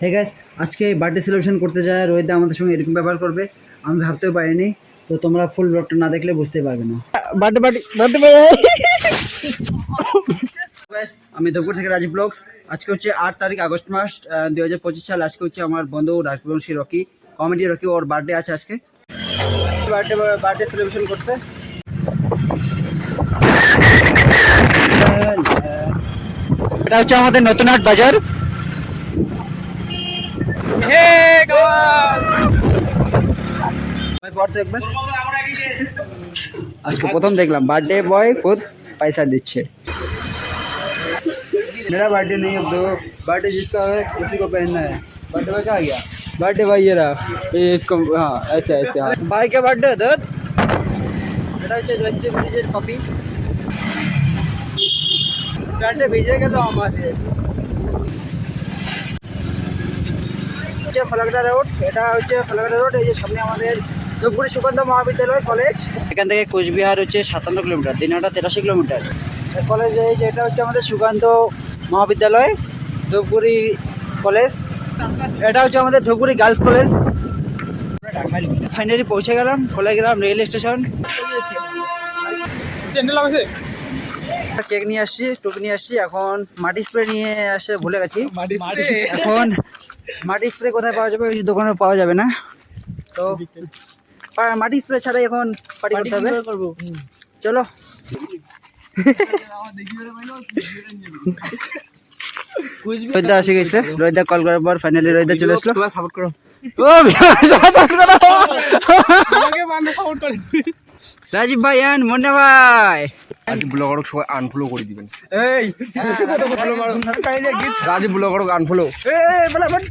Hey guys, আজকে birthday celebration করতে যায় রোহিত আমাদের সঙ্গে এরকম ব্যবহার করবে আমি ভাবতেও পারিনি। তো তোমরা ফুল ব্লগটা না দেখলে বুঝতে পারবে না। বার্থডে বার্থডে বার্থডে গাইস, আমি দুপুর থেকে রাজীব ব্লগস। আজকে হচ্ছে 8 তারিখ আগস্ট মাস 2025 সাল। আজকে হচ্ছে আমার বন্ধু রাজবংশী রকি, কমেডি রকি, ওর বার্থডে আছে আজকে। বার্থডে সেলিব্রেশন করতে এটা হচ্ছে আমাদের নতুন হাট বাজার। আজকে প্রথম দেখলাম বাर्थडे बॉय खुद पैसा দিচ্ছে। मेरा बर्थडे नहीं अब तो बर्थडे जिसका है उसी को पहनना है। बर्थडे बॉय क्या गया? बर्थडे बॉय ये रहा, ये इसको हाँ ऐसे ऐसे। हाँ भाई के बर्थडे तो এটা হচ্ছে জয়দেব ব্রিজের কপি। बर्थडे भेजेगा तो हमारे ফলাকাটা রোড। এটা হচ্ছে ফলাকাটা রোড। এই যে সামনে আমাদের ধূপগুড়ি সুকান্ত মহাবিদ্যালয় কলেজ। এখান থেকে কোচবিহার হচ্ছে 57 কিলোমিটার, দিনহাটা 83 কিলোমিটার। কলেজ এই যে এটা হচ্ছে আমাদের সুকান্ত মহাবিদ্যালয় ধূপগুড়ি কলেজ। এটা হচ্ছে আমাদের ধূপগুড়ি গার্লস কলেজ। ফাইনালি পৌঁছে গেলাম খোলাগ্রাম রেল স্টেশন। কেক নিয়ে আসছি, টুক নিয়ে আসছি। এখন মাটি স্প্রে নিয়ে আসে ভুলে গেছি। এখন মাটি স্প্রে কোথায় পাওয়া যাবে? ওই দোকানে পাওয়া যাবে না। তো মাটি স্প্রে ছাড়াই এখন পার্টি করতে হবে। চলো রোহিদা এসে গেছে। রোহিদা কল করার পর ফাইনালি রোহিদা চলে আসলো। সাপোর্ট করো। রাজীব ভাই এন্ড মুন্না ভাই রাজীব ব্লগারক সবাই আনফলো করে দিবেন। এই রাজীব ব্লগারক আনফলো। এই বলা বল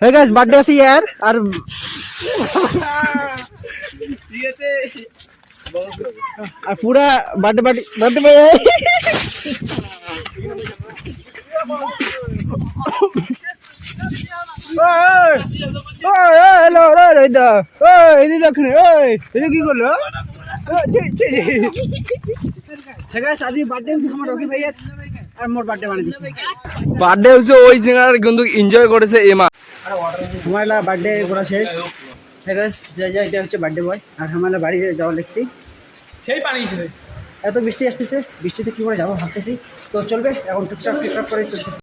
हे गाइस बर्थडे से यार और पूरा बर्थडे बर्थडे बर्थडे में हेलो रोहिदा এই দেখনে এই এটা কি করলো? हे गाइस आज बर्थडे में আমার রকি ভাইয়ের আর মোর বার্থডে বানিয়ে দিছি। বার্থডে হচ্ছে ওই সিঙ্গার কিন্তু এনজয় করেছে এমা। हमारा बर्थडे पूरा शेष है गाइस। যা এটা হচ্ছে বার্থডে বয় আর আমরা বাড়ি যাওয়া লিখছি। সেই পানি ছিল এত বৃষ্টি আসতেছে, বৃষ্টিতে কি করে যাবো ভাবতেছি। তো চলবে এখন টুকটাক করে চলছে।